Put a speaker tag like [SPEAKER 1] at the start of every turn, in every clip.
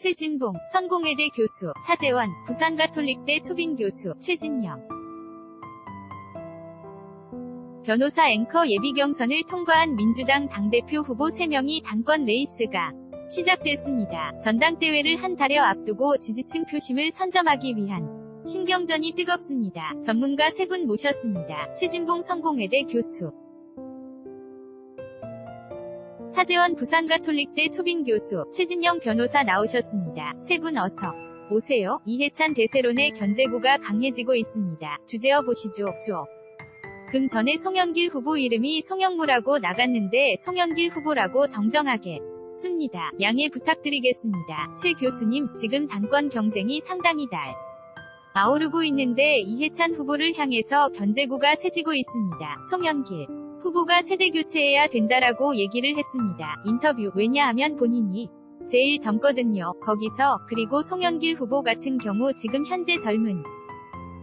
[SPEAKER 1] 최진봉, 성공회대 교수, 차재원, 부산가톨릭대 초빙 교수, 최진영. 변호사 앵커 예비경선을 통과한 민주당 당대표 후보 3명이 당권 레이스가 시작됐습니다. 전당대회를 한 달여 앞두고 지지층 표심을 선점하기 위한 신경전이 뜨겁습니다. 전문가 3분 모셨습니다. 최진봉 성공회대 교수, 차재원 부산가톨릭대 초빙 교수, 최진영 변호사 나오셨습니다. 3분 어서 오세요. 이해찬 대세론의 견제구가 강해지고 있습니다. 주제어 보시죠. 금 전에 송영길 후보 이름이 송영무라고 나갔는데 송영길 후보라고 정정하게 씁니다. 양해 부탁드리겠습니다. 최 교수님, 지금 당권 경쟁이 상당히 아오르고 있는데 이해찬 후보를 향해서 견제구가 세지고 있습니다. 송영길 후보가 세대교체해야 된다라고 얘기를 했습니다. 인터뷰. 왜냐하면 본인이 제일 젊거든요. 거기서. 그리고 송영길 후보 같은 경우 지금 현재 젊은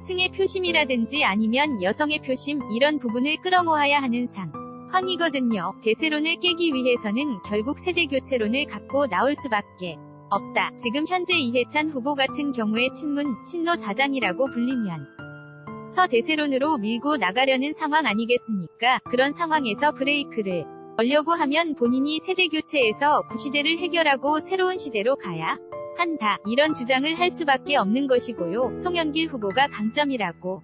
[SPEAKER 1] 층의 표심이라든지 아니면 여성의 표심, 이런 부분을 끌어모아야 하는 상황이거든요. 대세론을 깨기 위해서는 결국 세대교체론을 갖고 나올 수밖에 없다. 지금 현재 이해찬 후보 같은 경우에 친문, 친노 좌장이라고 불리면 서 대세론으로 밀고 나가려는 상황 아니겠습니까? 그런 상황에서 브레이크를 걸려고 하면 본인이 세대교체에서 구시대를 해결하고 새로운 시대로 가야 한다. 이런 주장을 할 수밖에 없는 것이고요. 송영길 후보가 강점이라고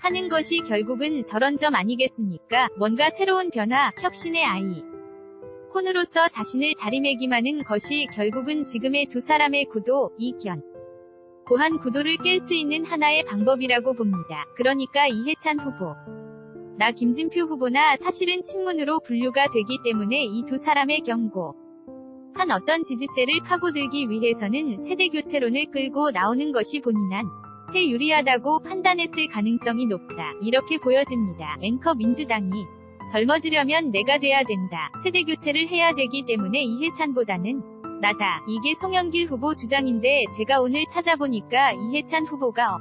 [SPEAKER 1] 하는 것이 결국은 저런 점 아니겠습니까? 뭔가 새로운 변화, 혁신의 아이콘으로서 자신을 자리매김하는 것이 결국은 지금의 두 사람의 구도, 이견 고한 구도를 깰 수 있는 하나의 방법이라고 봅니다. 그러니까 이해찬 후보, 나 김진표 후보나 사실은 친문으로 분류가 되기 때문에 이 두 사람의 견고한 어떤 지지세를 파고들기 위해서는 세대교체론을 끌고 나오는 것이 본인한테 유리하다고 판단했을 가능성이 높다. 이렇게 보여집니다. 앵커 민주당이 젊어지려면 내가 돼야 된다. 세대교체를 해야 되기 때문에 이해찬보다는 나다. 이게 송영길 후보 주장인데 제가 오늘 찾아보니까 이해찬 후보가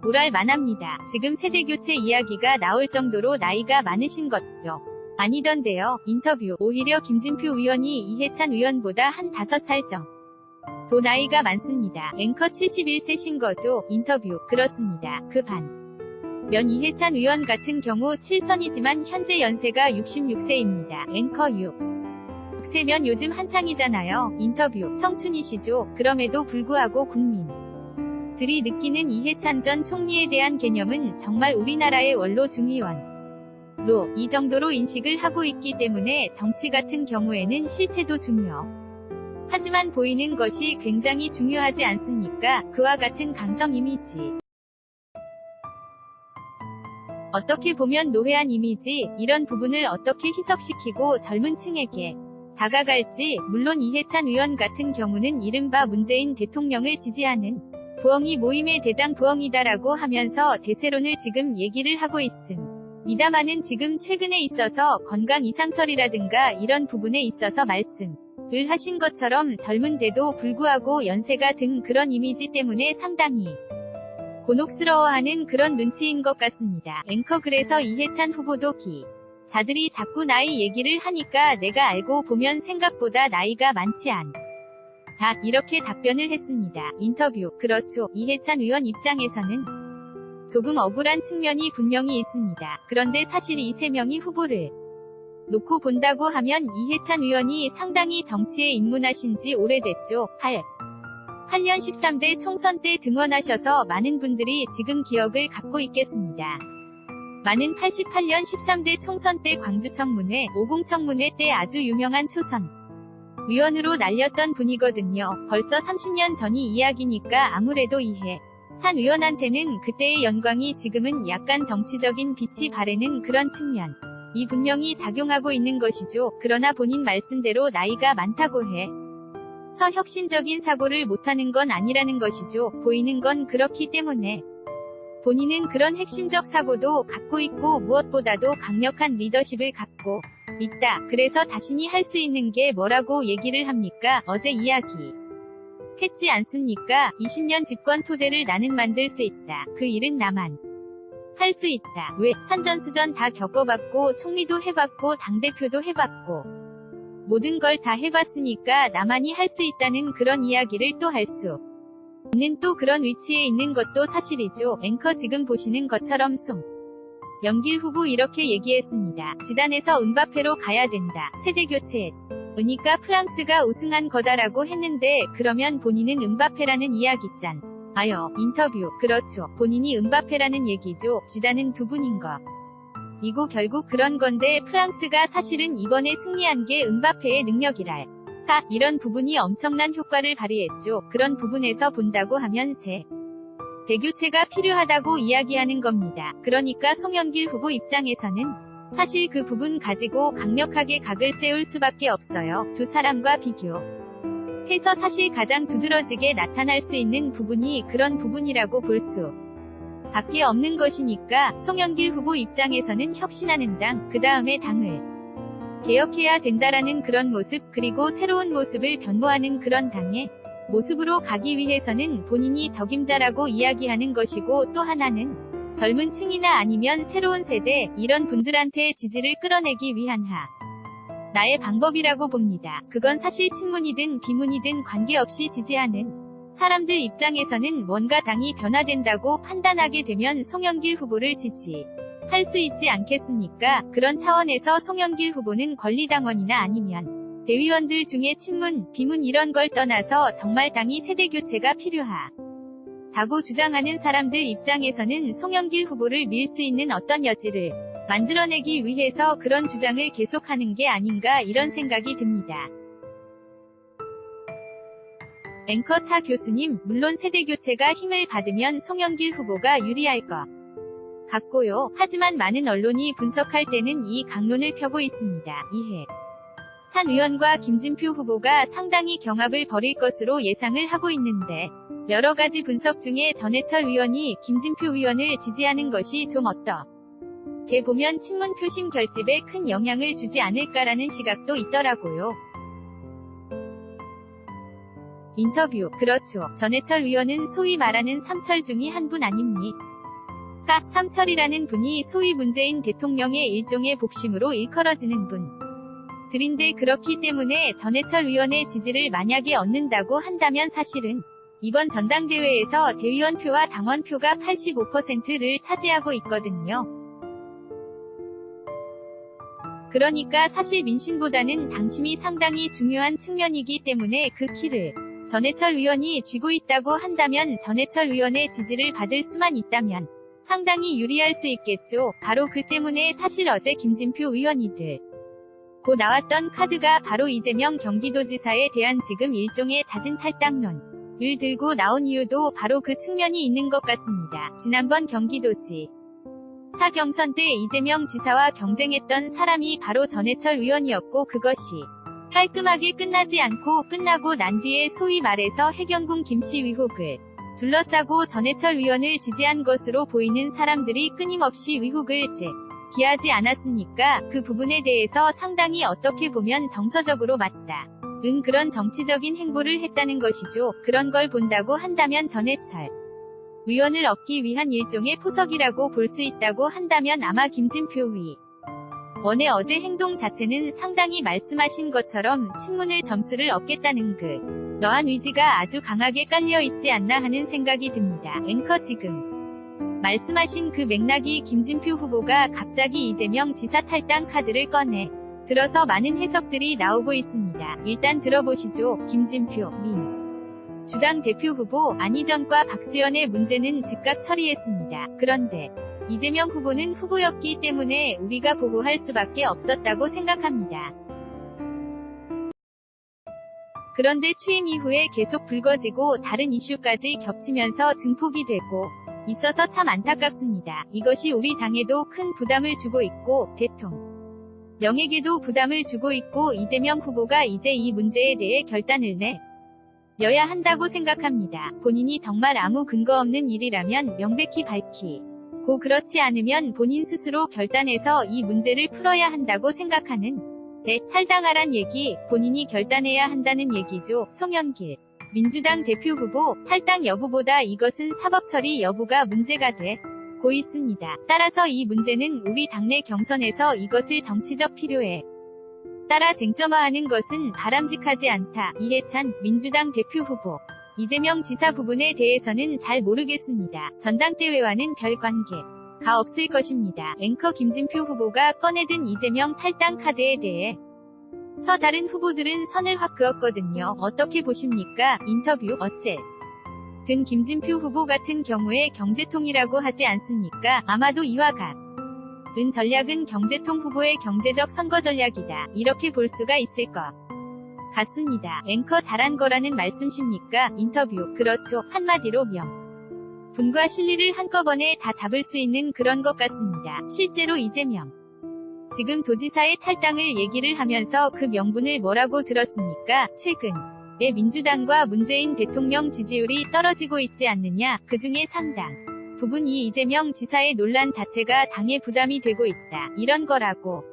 [SPEAKER 1] 뭐랄 만합니다. 지금 세대교체 이야기가 나올 정도로 나이가 많으신 것도 아니던데요. 인터뷰. 오히려 김진표 의원이 이해찬 의원보다 한 5살 정도 나이가 많습니다. 앵커 71세신 거죠? 인터뷰. 그렇습니다. 그 반면 이해찬 의원 같은 경우 7선이지만 현재 연세가 66세입니다. 앵커 6세면 요즘 한창이잖아요. 인터뷰. 청춘이시죠? 그럼에도 불구하고 국민들이 느끼는 이해찬 전 총리에 대한 개념은 정말 우리나라의 원로 중의원로 이 정도로 인식을 하고 있기 때문에 정치 같은 경우에는 실체도 하지만 보이는 것이 굉장히 중요하지 않습니까? 그와 같은 강성 이미지. 어떻게 보면 노회한 이미지, 이런 부분을 어떻게 희석시키고 젊은 층에게 다가갈지. 물론 이해찬 의원 같은 경우는 이른바 문재인 대통령을 지지하는 부엉이 모임의 대장 부엉이다라고 하면서 대세론을 지금 얘기를 하고 있습니다마는 지금 최근에 있어서 건강 이상설이라든가 이런 부분에 있어서 말씀을 하신 것처럼 젊은데도 불구하고 연세가 든 그런 이미지 때문에 상당히 곤혹스러워하는 그런 눈치인 것 같습니다. 앵커. 그래서 이해찬 후보도 자들이 자꾸 나이 얘기를 하니까 내가 알고 보면 생각보다 나이가 많지 않다. 이렇게 답변을 했습니다. 인터뷰. 그렇죠. 이해찬 의원 입장에서는 조금 억울한 측면이 분명히 있습니다. 그런데 사실 이 3명이 후보를 놓고 본다고 하면 이해찬 의원이 상당히 정치에 입문하신 지 오래됐죠. 8년 13대 총선 때 등원하셔서 많은 분들이 지금 기억을 갖고 있겠습니다. 많은 88년 13대 총선 때 광주청문회, 오공청문회 때 아주 유명한 초선 위원으로 날렸던 분이거든요. 벌써 30년 전이 이야기니까 아무래도 이해찬 의원한테는 그때의 영광이 지금은 약간 정치적인 빛이 바래는 그런 측면이 분명히 작용하고 있는 것이죠. 그러나 본인 말씀대로 나이가 많다고 해서 혁신적인 사고를 못하는 건 아니라는 것이죠. 보이는 건 그렇기 때문에 본인은 그런 핵심적 사고도 갖고 있고 무엇보다도 강력한 리더십을 갖고 있다. 그래서 자신이 할 수 있는 게 뭐라고 얘기를 합니까? 어제 이야기 했지 않습니까? 20년 집권 토대를 나는 만들 수 있다. 그 일은 나만 할 수 있다. 왜? 산전수전 다 겪어봤고 총리도 해봤고 당대표도 해봤고 모든 걸 다 해봤으니까 나만이 할 수 있다는 그런 이야기를 또 할 수 있는 또 그런 위치에 있는 것도 사실이죠. 앵커 지금 보시는 것처럼 송영길 후보 이렇게 얘기했습니다. 지단에서 은바페로 가야 된다. 세대교체. 으니까 프랑스가 우승한 거다라고 했는데 그러면 본인은 은바페라는 이야기잖. 아요. 인터뷰. 그렇죠. 본인이 은바페라는 얘기죠. 지단은 두 분인 거. 이고 결국 그런 건데 프랑스가 사실은 이번에 승리한 게 은바페의 능력이랄. 이런 부분이 엄청난 효과를 발휘했죠. 그런 부분에서 본다고 하면 대교체가 필요하다고 이야기하는 겁니다. 그러니까 송영길 후보 입장에서는 사실 그 부분 가지고 강력하게 각을 세울 수밖에 없어요. 두 사람과 비교해서 사실 가장 두드러지게 나타날 수 있는 부분이 그런 부분이라고 볼 수 밖에 없는 것이니까 송영길 후보 입장에서는 혁신하는 당, 그 다음에 당을 개혁해야 된다라는 그런 모습 그리고 새로운 모습을 변모하는 그런 당의 모습으로 가기 위해서는 본인이 적임자라고 이야기하는 것이고 또 하나는 젊은 층이나 아니면 새로운 세대 이런 분들한테 지지를 끌어내기 위한 나의 방법이라고 봅니다. 그건 사실 친문이든 비문이든 관계없이 지지하는 사람들 입장에서는 뭔가 당이 변화된다고 판단하게 되면 송영길 후보를 지지할 수 있지 않겠습니까? 그런 차원에서 송영길 후보는 권리당원이나 아니면 대의원들 중에 친문, 비문 이런 걸 떠나서 정말 당이 세대교체가 필요하다고 주장하는 사람들 입장에서는 송영길 후보를 밀 수 있는 어떤 여지를 만들어내기 위해서 그런 주장을 계속하는 게 아닌가 이런 생각이 듭니다. 앵커 차 교수님, 물론 세대교체가 힘을 받으면 송영길 후보가 유리할 것 같고요. 하지만 많은 언론이 분석할 때는 이 강론을 펴고 있습니다. 산 의원과 김진표 후보가 상당히 경합을 벌일 것으로 예상을 하고 있는데 여러 가지 분석 중에 전해철 의원이 김진표 의원을 지지하는 것이 좀 어떻게 보면 친문 표심 결집에 큰 영향을 주지 않을까라는 시각도 있더라고요. 인터뷰. 그렇죠. 전해철 의원은 소위 말하는 삼철 중의 한 분 아닙니까? 삼철이라는 분이 소위 문재인 대통령의 일종의 복심으로 일컬어지는 분들인데 그렇기 때문에 전해철 의원의 지지를 만약에 얻는다고 한다면 사실은 이번 전당대회에서 대의원표와 당원표가 85%를 차지하고 있거든요. 그러니까 사실 민심보다는 당심이 상당히 중요한 측면이기 때문에 그 키를 전해철 의원이 쥐고 있다고 한다면 전해철 의원의 지지를 받을 수만 있다면 상당히 유리할 수 있겠죠. 바로 그 때문에 사실 어제 김진표 의원이 들고 나왔던 카드가 바로 이재명 경기도지사에 대한 지금 일종의 잦은 탈당론을 들고 나온 이유도 바로 그 측면이 있는 것 같습니다. 지난번 경기도지사 경선 때 이재명 지사와 경쟁했던 사람이 바로 전해철 의원이었고 그것이 깔끔하게 끝나지 않고 끝나고 난 뒤에 소위 말해서 해경궁 김씨 의혹을 둘러싸고 전해철 의원을 지지한 것으로 보이는 사람들이 끊임없이 의혹을 제기하지 않았습니까? 그 부분에 대해서 상당히 어떻게 보면 정서적으로 맞다. 그런 정치적인 행보를 했다는 것이죠. 그런 걸 본다고 한다면 전해철 의원을 얻기 위한 일종의 포석이라고 볼 수 있다고 한다면 아마 김진표 의원의 어제 행동 자체는 상당히 말씀하신 것처럼 친문을 점수를 얻겠다는 그러한 의지가 아주 강하게 깔려있지 않나 하는 생각이 듭니다. 앵커 지금 말씀하신 그 맥락이 김진표 후보가 갑자기 이재명 지사 탈당 카드를 꺼내 들어서 많은 해석들이 나오고 있습니다. 일단 들어보시죠. 김진표 민주당 대표 후보 안희정과 박수현의 문제는 즉각 처리했습니다. 그런데 이재명 후보는 후보였기 때문에 우리가 보고할 수밖에 없었다고 생각합니다. 그런데 취임 이후에 계속 불거지고 다른 이슈까지 겹치면서 증폭이 되고 있어서 참 안타깝습니다. 이것이 우리 당에도 큰 부담을 주고 있고 대통령에게도 부담을 주고 있고 이재명 후보가 이제 이 문제에 대해 결단을 내려야 한다고 생각합니다. 본인이 정말 아무 근거 없는 일이라면 명백히 밝히고 그렇지 않으면 본인 스스로 결단해서 이 문제를 풀어야 한다고 생각하는 탈당하란 얘기, 본인이 결단해야 한다는 얘기죠. 송영길 민주당 대표 후보 탈당 여부보다 이것은 사법 처리 여부가 문제가 되고 있습니다. 따라서 이 문제는 우리 당내 경선에서 이것을 정치적 필요에 따라 쟁점화하는 것은 바람직하지 않다. 이해찬 민주당 대표 후보 이재명 지사 부분에 대해서는 잘 모르겠습니다. 전당대회와는 별 관계가 없을 것입니다. 앵커 김진표 후보가 꺼내든 이재명 탈당 카드에 대해 다른 후보들은 선을 확 그었거든요. 어떻게 보십니까? 인터뷰 어째 든 김진표 후보 같은 경우에 경제통이라고 하지 않습니까? 아마도 이와 같은 전략은 경제통 후보의 경제적 선거 전략이다. 이렇게 볼 수가 있을 것 같습니다. 앵커 잘한 거라는 말씀이십니까? 인터뷰 그렇죠. 한마디로 분과 실리를 한꺼번에 다 잡을 수 있는 그런 것 같습니다. 실제로 이재명 지금 도지사의 탈당을 얘기를 하면서 그 명분을 뭐라고 들었습니까? 최근에 민주당과 문재인 대통령 지지율이 떨어지고 있지 않느냐. 그중에 상당 부분 이 이재명 지사의 논란 자체가 당에 부담이 되고 있다. 이런 거라고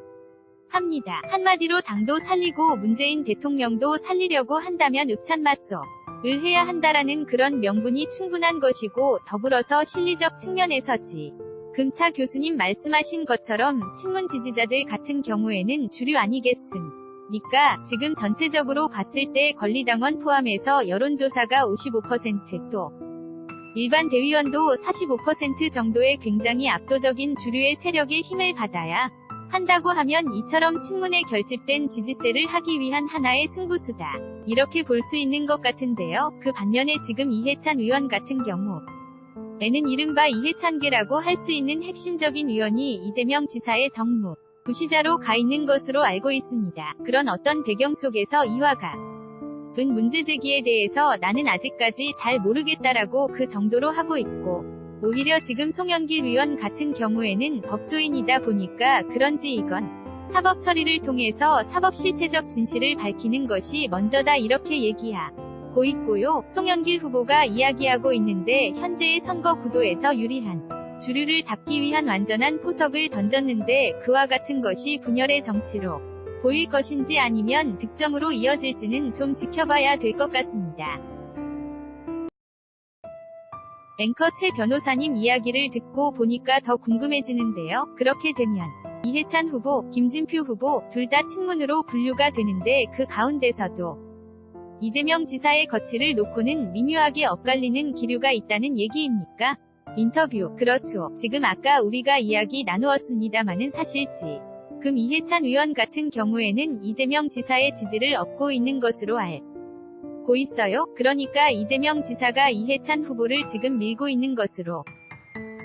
[SPEAKER 1] 합니다. 한마디로 당도 살리고 문재인 대통령도 살리려고 한다면 읍참맞소를 해야 한다라는 그런 명분이 충분한 것이고, 더불어서 실리적 측면에서지 금차 교수님 말씀하신 것처럼 친문 지지자들 같은 경우에는 주류 아니겠습니까? 지금 전체적으로 봤을 때 권리당원 포함해서 여론조사가 55%, 또 일반 대의원도 45% 정도의 굉장히 압도적인 주류의 세력의 힘을 받아야 한다고 하면 이처럼 친문에 결집된 지지세를 하기 위한 하나의 승부수다. 이렇게 볼 수 있는 것 같은데요. 그 반면에 지금 이해찬 의원 같은 경우에는 이른바 이해찬계라고 할 수 있는 핵심적인 의원이 이재명 지사의 정무 부시자로 가 있는 것으로 알고 있습니다. 그런 어떤 배경 속에서 이와 같은 문제 제기에 대해서 나는 아직까지 잘 모르겠다라고 그 정도로 하고 있고, 오히려 지금 송영길 의원 같은 경우에는 법조인이다 보니까 그런지 이건 사법 처리를 통해서 사법 실체적 진실을 밝히는 것이 먼저다 이렇게 얘기하고 있고요. 송영길 후보가 이야기하고 있는데 현재의 선거 구도에서 유리한 주류를 잡기 위한 완전한 포석을 던졌는데 그와 같은 것이 분열의 정치로 보일 것인지 아니면 득점으로 이어질지는 좀 지켜봐야 될 것 같습니다. 앵커 최 변호사님 이야기를 듣고 보니까 더 궁금해지는데요. 그렇게 되면 이해찬 후보, 김진표 후보 둘 다 친문으로 분류가 되는데 그 가운데서도 이재명 지사의 거취를 놓고는 미묘하게 엇갈리는 기류가 있다는 얘기입니까? 인터뷰 그렇죠. 지금 아까 우리가 이야기 나누었습니다마는 사실지 금 이해찬 의원 같은 경우에는 이재명 지사의 지지를 얻고 있는 것으로 알고 있어요. 그러니까 이재명 지사가 이해찬 후보를 지금 밀고 있는 것으로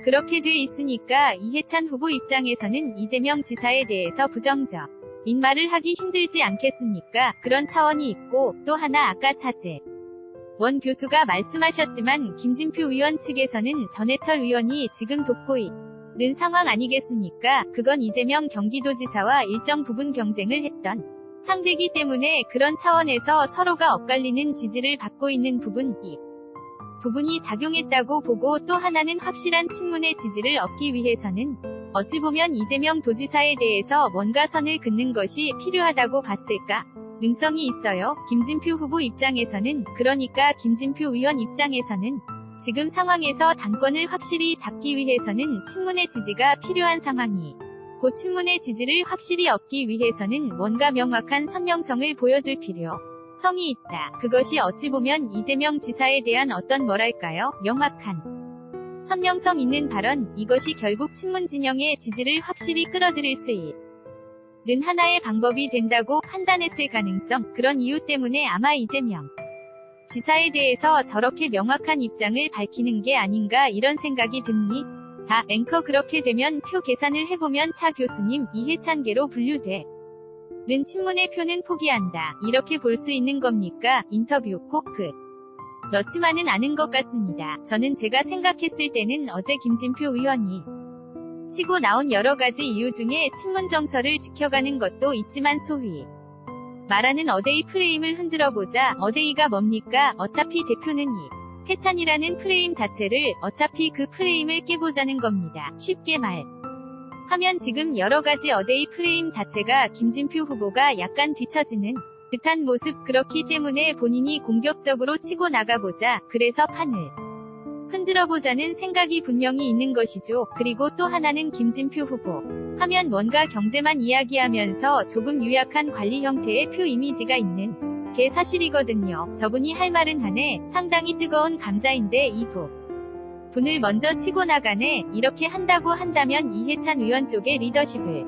[SPEAKER 1] 그렇게 돼 있으니까 이해찬 후보 입장에서는 이재명 지사에 대해서 부정적인 말을 하기 힘들지 않겠습니까? 그런 차원이 있고, 또 하나 아까 차재원 교수가 말씀하셨지만 김진표 의원 측에서는 전해철 의원이 지금 돕고 있는 상황 아니겠습니까? 그건 이재명 경기도지사와 일정 부분 경쟁을 했던 상대이기 때문에 그런 차원에서 서로가 엇갈리는 지지를 받고 있는 부분이 작용했다고 보고, 또 하나는 확실한 친문의 지지를 얻기 위해서는 어찌 보면 이재명 도지사에 대해서 뭔가 선을 긋는 것이 필요하다고 봤을까? 능성이 있어요. 김진표 후보 입장에서는, 그러니까 김진표 의원 입장에서는 지금 상황에서 당권을 확실히 잡기 위해서는 친문의 지지가 필요한 상황이 고 친문의 지지를 확실히 얻기 위해서는 뭔가 명확한 선명성을 보여줄 필요성이 있다. 그것이 어찌 보면 이재명 지사에 대한 어떤 뭐랄까요? 명확한 선명성 있는 발언, 이것이 결국 친문 진영의 지지를 확실히 끌어들일 수 있는 하나의 방법이 된다고 판단했을 가능성, 그런 이유 때문에 아마 이재명 지사에 대해서 저렇게 명확한 입장을 밝히는 게 아닌가 이런 생각이 듭니다. 앵커 그렇게 되면 표 계산을 해보면 차 교수님 이해찬계로 분류돼 는 친문의 표는 포기한다. 이렇게 볼 수 있는 겁니까? 인터뷰 꼭 그렇지만은 않은 것 같습니다. 저는 제가 생각했을 때는 어제 김진표 의원이 치고 나온 여러 가지 이유 중에 친문 정서를 지켜가는 것도 있지만 소위 말하는 어데이 프레임을 흔들어보자. 어데이가 뭡니까? 어차피 대표는 해찬이라는 프레임 자체를 어차피 그 프레임을 깨보자는 겁니다. 쉽게 말하면 지금 여러가지 어데이 프레임 자체가 김진표 후보가 약간 뒤처지는 듯한 모습, 그렇기 때문에 본인이 공격적으로 치고 나가보자, 그래서 판을 흔들어보자는 생각이 분명히 있는 것이죠. 그리고 또 하나는 김진표 후보 하면 뭔가 경제만 이야기하면서 조금 유약한 관리 형태의 표 이미지가 있는 게 사실이거든요. 저분이 할 말은 하네. 상당히 뜨거운 감자인데 분을 먼저 치고 나가네. 이렇게 한다고 한다면 이해찬 의원 쪽의 리더십을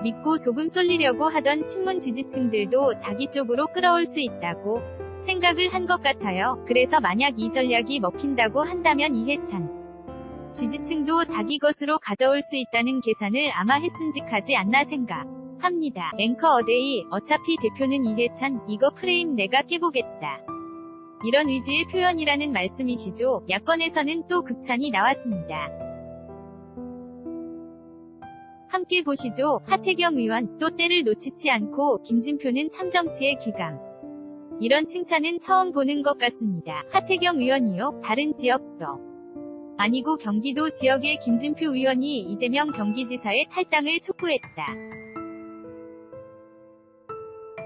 [SPEAKER 1] 믿고 조금 쏠리려고 하던 친문 지지층들도 자기 쪽으로 끌어올 수 있다고 생각을 한 것 같아요. 그래서 만약 이 전략이 먹힌다고 한다면 이해찬 지지층도 자기 것으로 가져올 수 있다는 계산을 아마 했음직하지 않나 생각합니다. 앵커 어데이, 어차피 대표는 이해찬, 이거 프레임 내가 깨보겠다. 이런 의지의 표현이라는 말씀이시죠. 야권에서는 또 극찬이 나왔습니다. 함께 보시죠. 하태경 의원, 또 때를 놓치지 않고 김진표는 참정치의 귀감. 이런 칭찬은 처음 보는 것 같습니다. 하태경 의원이요? 다른 지역도 아니고 경기도 지역의 김진표 의원이 이재명 경기지사의 탈당을 촉구했다.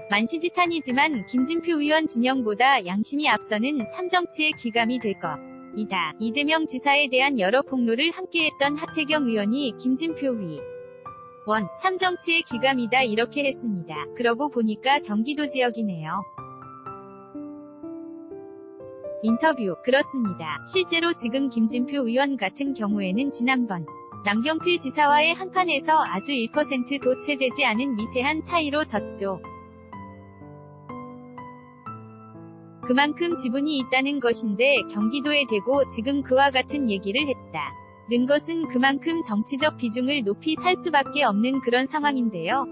[SPEAKER 1] 만시지탄이지만 김진표 의원 진영보다 양심이 앞서는 참정치의 귀감이 될 것이다. 이재명 지사에 대한 여러 폭로를 함께했던 하태경 의원이 김진표 참정치의 귀감이다 이렇게 했습니다. 그러고 보니까 경기도 지역이네요. 인터뷰. 그렇습니다. 실제로 지금 김진표 의원 같은 경우에는 지난번 남경필 지사와의 한판에서 아주 1%도 채 되지 않은 미세한 차이로 졌죠. 그만큼 지분이 있다는 것인데 경기도에 대고 지금 그와 같은 얘기를 했다. 는 것은 그만큼 정치적 비중을 높이 살 수밖에 없는 그런 상황인데요.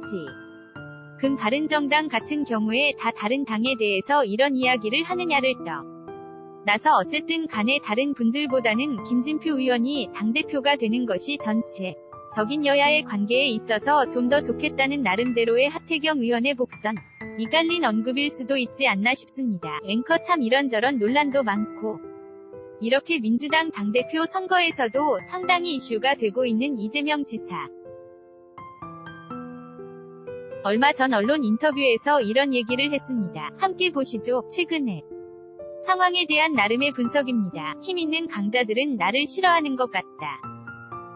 [SPEAKER 1] 지금 바른정당 같은 경우에 다 다른 당에 대해서 이런 이야기를 하느냐를 떠나서 어쨌든 간에 다른 분들보다는 김진표 의원이 당대표가 되는 것이 전체적인 여야의 관계에 있어서 좀 더 좋겠다는 나름대로의 하태경 의원의 복선. 이 깔린 언급일 수도 있지 않나 싶습니다. 앵커 참 이런저런 논란도 많고 이렇게 민주당 당대표 선거에서도 상당히 이슈가 되고 있는 이재명 지사. 얼마 전 언론 인터뷰에서 이런 얘기를 했습니다. 함께 보시죠. 최근의 상황에 대한 나름의 분석입니다. 힘 있는 강자들은 나를 싫어하는 것 같다.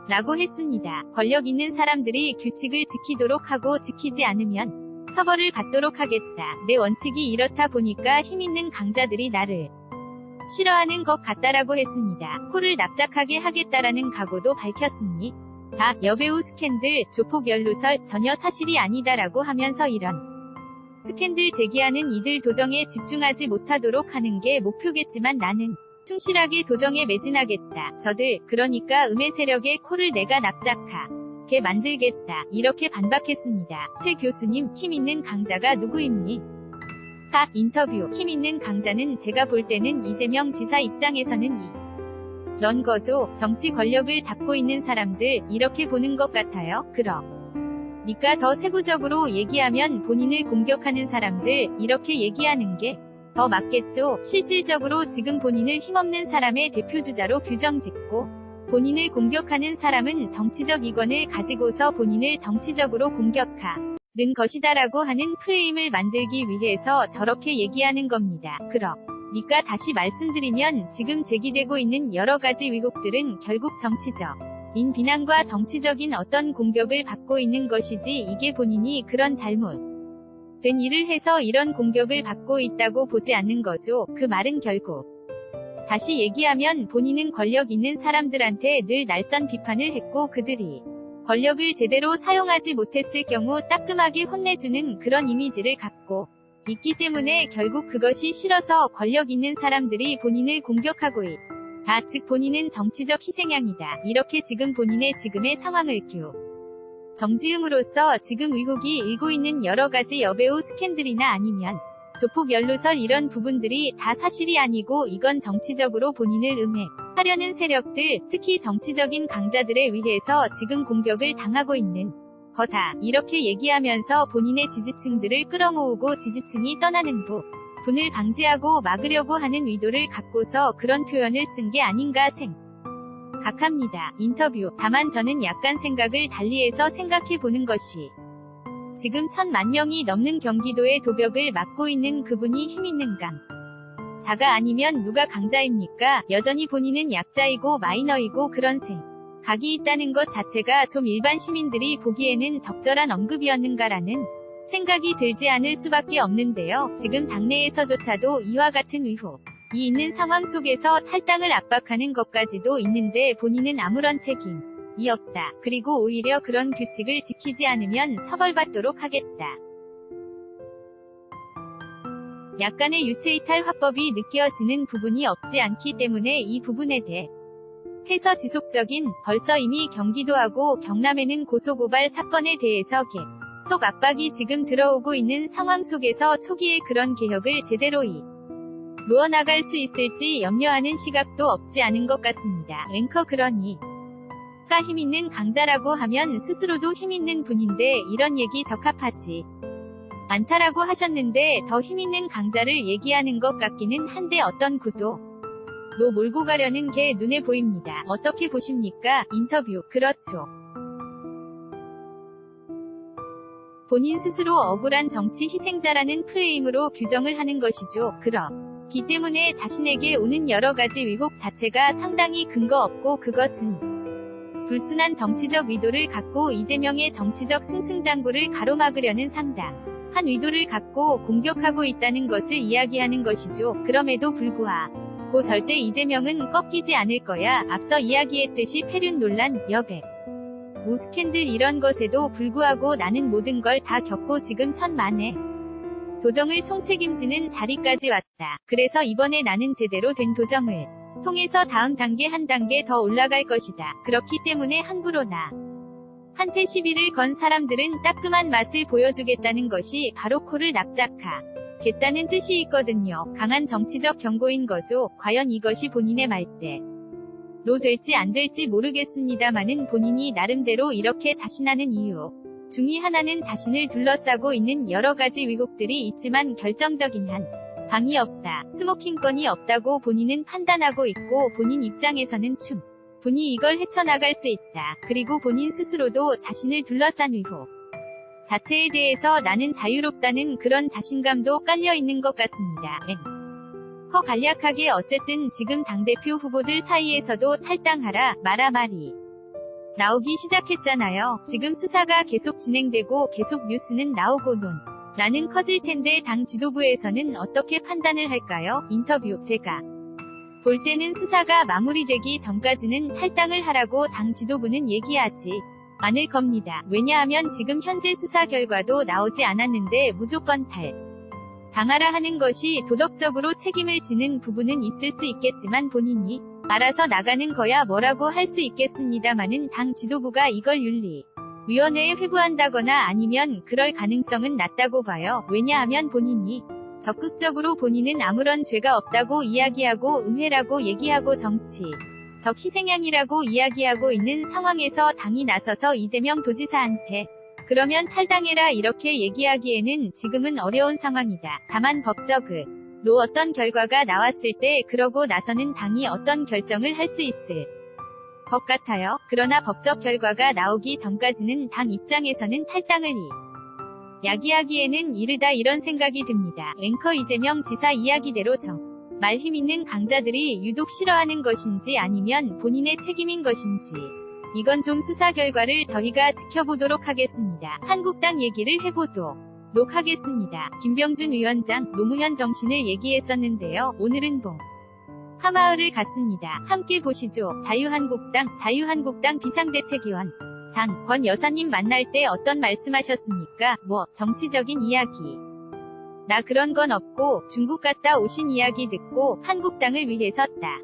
[SPEAKER 1] 라고 했습니다. 권력 있는 사람들이 규칙을 지키도록 하고 지키지 않으면 처벌을 받도록 하겠다. 내 원칙이 이렇다 보니까 힘 있는 강자들이 나를 싫어하는 것 같다라고 했습니다. 코를 납작하게 하겠다라는 각오도 밝혔습니다. 여배우 스캔들, 조폭 연루설 전혀 사실이 아니다라고 하면서 이런 스캔들 제기하는 이들 도정에 집중하지 못하도록 하는 게 목표겠지만 나는 충실하게 도정에 매진하겠다. 저들, 그러니까 음의 세력의 코를 내가 납작하게 만들겠다. 이렇게 반박했습니다. 최 교수님, 힘 있는 강자가 누구입니까? 인터뷰. 힘 있는 강자는 제가 볼 때는 이재명 지사 입장에서는 이런 거죠. 정치 권력을 잡고 있는 사람들, 이렇게 보는 것 같아요. 그러니까 더 세부적으로 얘기하면 본인을 공격하는 사람들, 이렇게 얘기하는 게 더 맞겠죠. 실질적으로 지금 본인을 힘없는 사람의 대표주자로 규정짓고 본인을 공격하는 사람은 정치적 이권을 가지고서 본인을 정치적으로 공격하는 것이다라고 하는 프레임을 만들기 위해서 저렇게 얘기하는 겁니다. 그러니까 다시 말씀드리면 지금 제기되고 있는 여러 가지 의혹들은 결국 정치적인 비난과 정치적인 어떤 공격을 받고 있는 것이지 이게 본인이 그런 잘못된 일을 해서 이런 공격을 받고 있다고 보지 않는 거죠. 그 말은 결국 다시 얘기하면 본인은 권력 있는 사람들한테 늘 날선 비판을 했고 그들이 권력을 제대로 사용하지 못했을 경우 따끔하게 혼내주는 그런 이미지를 갖고 있기 때문에 결국 그것이 싫어서 권력 있는 사람들이 본인을 공격하고 있다. 즉 본인은 정치적 희생양이다. 이렇게 지금 본인의 지금의 상황을 정지음으로써 지금 의혹이 일고 있는 여러 가지 여배우 스캔들이나 아니면 조폭 연루설 이런 부분들이 다 사실이 아니고 이건 정치적으로 본인을 음해하려는 세력들, 특히 정치적인 강자들에 의해서 지금 공격을 당하고 있는 거다. 이렇게 얘기하면서 본인의 지지층들을 끌어모으고 지지층이 떠나는 분을 방지하고 막으려고 하는 의도를 갖고서 그런 표현을 쓴 게 아닌가 생각합니다. 인터뷰. 다만 저는 약간 생각을 달리해서 생각해보는 것이 지금 1000만 명이 넘는 경기도의 도벽을 막고 있는 그분이 힘있는 강자가 아니면 누가 강자입니까? 여전히 본인은 약자이고 마이너이고 그런 각이 있다는 것 자체가 좀 일반 시민들이 보기에는 적절한 언급이었는가라는 생각이 들지 않을 수밖에 없는데요. 지금 당내에서조차도 이와 같은 의혹이 있는 상황 속에서 탈당을 압박하는 것까지도 있는데 본인은 아무런 책임이 없다. 그리고 오히려 그런 규칙을 지키지 않으면 처벌받도록 하겠다. 약간의 유체이탈 화법이 느껴지는 부분이 없지 않기 때문에 이 부분에 대해서 지속적인, 벌써 이미 경기도하고 경남에는 고소고발 사건에 대해서 계속 압박이 지금 들어오고 있는 상황 속에서 초기에 그런 개혁을 제대로 이루어나갈 수 있을지 염려하는 시각도 없지 않은 것 같습니다. 앵커 그러니까 힘있는 강자라고 하면 스스로도 힘있는 분인데 이런 얘기 적합하지 않다라고 하셨는데 더 힘있는 강자를 얘기하는 것 같기는 한데 어떤 구도로 몰고 가려는 게 눈에 보입니다. 어떻게 보십니까? 인터뷰. 그렇죠. 본인 스스로 억울한 정치 희생자라는 프레임으로 규정을 하는 것이죠. 그렇기 때문에 자신에게 오는 여러 가지 의혹 자체가 상당히 근거 없고 그것은 불순한 정치적 의도를 갖고 이재명의 정치적 승승장구를 가로막으려는 상당한 의도를 갖고 공격하고 있다는 것을 이야기하는 것이죠. 그럼에도 불구하고 절대 이재명은 꺾이지 않을 거야. 앞서 이야기했듯이 폐륜 논란, 여백, 스캔들 이런 것에도 불구하고 나는 모든 걸 다 겪고 지금 천만의 도정을 총책임지는 자리까지 왔다. 그래서 이번에 나는 제대로 된 도정을 통해서 다음 단계 한 단계 더 올라갈 것이다. 그렇기 때문에 함부로 한테 시비를 건 사람들은 따끔한 맛을 보여주겠다는 것이 바로 코를 납작하겠다는 뜻이 있거든요. 강한 정치적 경고인 거죠. 과연 이것이 본인의 말대로 될지 안 될지 모르겠습니다마는 본인이 나름대로 이렇게 자신하는 이유 중이 하나는 자신을 둘러싸고 있는 여러 가지 의혹들이 있지만 결정적인 한 방이 없다. 스모킹건이 없다고 본인은 판단하고 있고 본인 입장에서는 충분히 이걸 헤쳐나갈 수 있다. 그리고 본인 스스로도 자신을 둘러싼 의혹 자체에 대해서 나는 자유롭다는 그런 자신감도 깔려있는 것 같습니다. 앵커 간략하게 어쨌든 지금 당대표 후보들 사이에서도 탈당하라 마라 말이 나오기 시작했잖아요. 지금 수사가 계속 진행되고 계속 뉴스는 나오고 논란은 커질 텐데 당 지도부에서는 어떻게 판단을 할까요? 인터뷰. 제가 볼 때는 수사가 마무리되기 전까지는 탈당을 하라고 당 지도부는 얘기하지 않을 겁니다. 왜냐하면 지금 현재 수사 결과도 나오지 않았는데 무조건 당하라 하는 것이 도덕적으로 책임을 지는 부분은 있을 수 있겠지만 본인이 알아서 나가는 거야 뭐라고 할 수 있겠습니다마는 당 지도부가 이걸 윤리위원회에 회부한다거나 아니면 그럴 가능성은 낮다고 봐요. 왜냐하면 본인이 적극적으로 본인은 아무런 죄가 없다고 이야기하고 은혜라고 얘기하고 정치적 희생양이라고 이야기하고 있는 상황에서 당이 나서서 이재명 도지사한테 그러면 탈당해라 이렇게 얘기하기에는 지금은 어려운 상황이다. 다만 법적으로 어떤 결과가 나왔을 때 그러고 나서는 당이 어떤 결정을 할 수 있을 것 같아요. 그러나 법적 결과가 나오기 전까지는 당 입장에서는 탈당을 야기하기에는 이르다 이런 생각이 듭니다. 앵커 이재명 지사 이야기대로 말 힘있는 강자들이 유독 싫어하는 것인지 아니면 본인의 책임인 것인지 이건 좀 수사 결과를 저희가 지켜보도록 하겠습니다. 한국당 얘기를 해보도록 하겠습니다. 김병준 위원장 노무현 정신을 얘기했었는데요. 오늘은 하마을을 갔습니다. 함께 보시죠. 자유한국당 비상대책위원 장 권 여사님 만날 때 어떤 말씀하셨습니까? 정치적인 이야기. 나 그런 건 없고 중국 갔다 오신 이야기 듣고 한국당을 위해 섰다.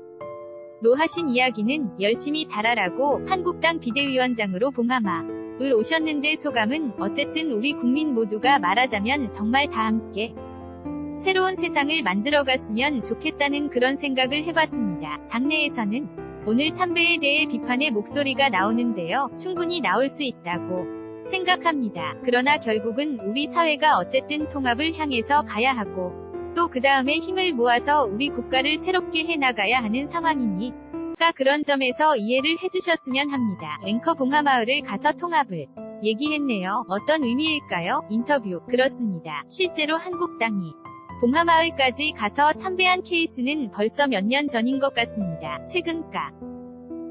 [SPEAKER 1] 로 하신 이야기는 열심히 잘하라고 한국당 비대위원장으로 봉하마을 오셨는데 소감은 어쨌든 우리 국민 모두가 말하자면 정말 다 함께 새로운 세상을 만들어갔으면 좋겠다는 그런 생각을 해봤습니다. 당내에서는 오늘 참배에 대해 비판의 목소리가 나오는데요. 충분히 나올 수 있다고 생각합니다. 그러나 결국은 우리 사회가 어쨌든 통합을 향해서 가야 하고 또 그 다음에 힘을 모아서 우리 국가를 새롭게 해나가야 하는 상황이니까 그런 점에서 이해를 해주셨으면 합니다. 앵커 봉하마을을 가서 통합을 얘기했네요. 어떤 의미일까요? 인터뷰. 그렇습니다. 실제로 한국당이 봉하마을까지 가서 참배한 케이스는 벌써 몇 년 전인 것 같습니다. 최근가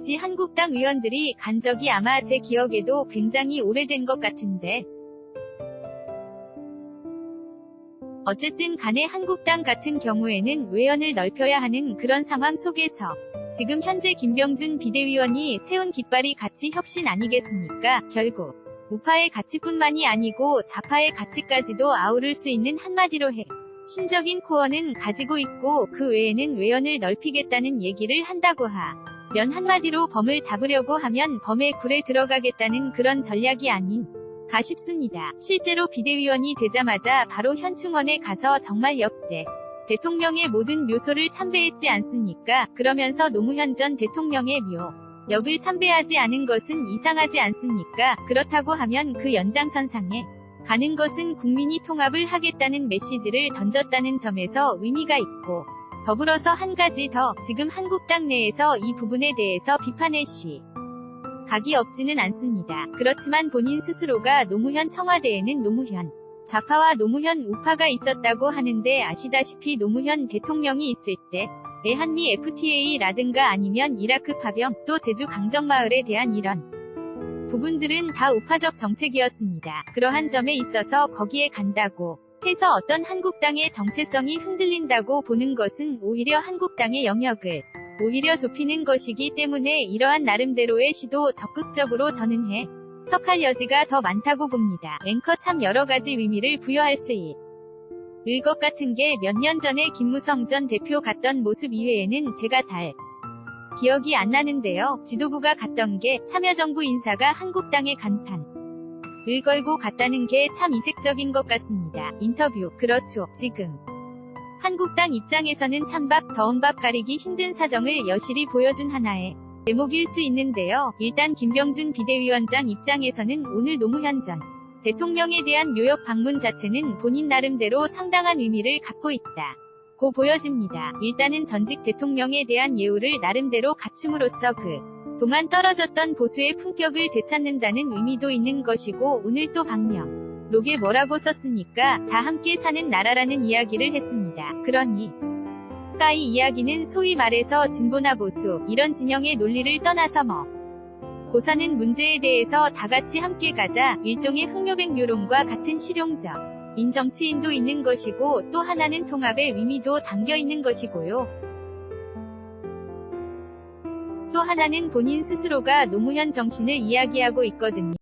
[SPEAKER 1] 지 한국당 의원들이 간 적이 아마 제 기억에도 굉장히 오래된 것 같은데. 어쨌든 간에 한국당 같은 경우에는 외연을 넓혀야 하는 그런 상황 속에서 지금 현재 김병준 비대위원이 세운 깃발이 가치 혁신 아니겠습니까? 결국 우파의 가치뿐만이 아니고 좌파의 가치까지도 아우를 수 있는 한마디로 핵심적인 코어는 가지고 있고 그 외에는 외연을 넓히겠다는 얘기를 한다고 하면 한마디로 범을 잡으려고 하면 범의 굴에 들어가겠다는 그런 전략이 아닌가 싶습니다. 실제로 비대위원이 되자마자 바로 현충원에 가서 정말 역대 대통령의 모든 묘소를 참배했지 않습니까? 그러면서 노무현 전 대통령의 묘역을 참배하지 않은 것은 이상하지 않습니까? 그렇다고 하면 그 연장선상에 가는 것은 국민이 통합을 하겠다는 메시지를 던졌다는 점에서 의미가 있고, 더불어서 한 가지 더, 지금 한국당 내에서 이 부분에 대해서 비판의 각이 없지는 않습니다. 그렇지만 본인 스스로가 노무현 청와대에는 노무현 좌파와 노무현 우파가 있었다고 하는데 아시다시피 노무현 대통령이 있을 때 한미 FTA라든가 아니면 이라크 파병, 또 제주 강정마을에 대한 이런 부분들은 다 우파적 정책이었습니다. 그러한 점에 있어서 거기에 간다고 해서 어떤 한국당의 정체성이 흔들린다고 보는 것은 오히려 한국당의 영역을 오히려 좁히는 것이기 때문에 이러한 나름대로의 시도 적극적으로 저는 해석할 여지가 더 많다고 봅니다. 앵커 참 여러가지 의미를 부여할 수 있을 것 같은 게 몇 년 전에 김무성 전 대표 갔던 모습 이외에는 제가 잘 기억이 안 나는데요. 지도부가 갔던 게 참여정부 인사가 한국당의 간판을 걸고 갔다는 게 참 이색적인 것 같습니다. 인터뷰. 그렇죠. 지금 한국당 입장에서는 찬밥, 더운밥 가리기 힘든 사정을 여실히 보여준 하나의 대목일 수 있는데요. 일단 김병준 비대위원장 입장에서는 오늘 노무현 전 대통령에 대한 묘역 방문 자체는 본인 나름대로 상당한 의미를 갖고 있다고 보여집니다. 일단은 전직 대통령에 대한 예우를 나름대로 갖춤으로써 그 동안 떨어졌던 보수의 품격을 되찾는다는 의미도 있는 것이고, 오늘 또 방명록에 뭐라고 썼습니까? 다 함께 사는 나라라는 이야기를 했습니다. 그러니까 이 이야기는 소위 말해서 진보나 보수 이런 진영의 논리를 떠나서 고사는 문제에 대해서 다같이 함께 가자, 일종의 흑묘백묘론과 같은 실용적인 정치인도 있는 것이고, 또 하나는 통합의 의미도 담겨 있는 것이고요. 또 하나는 본인 스스로가 노무현 정신을 이야기하고 있거든요.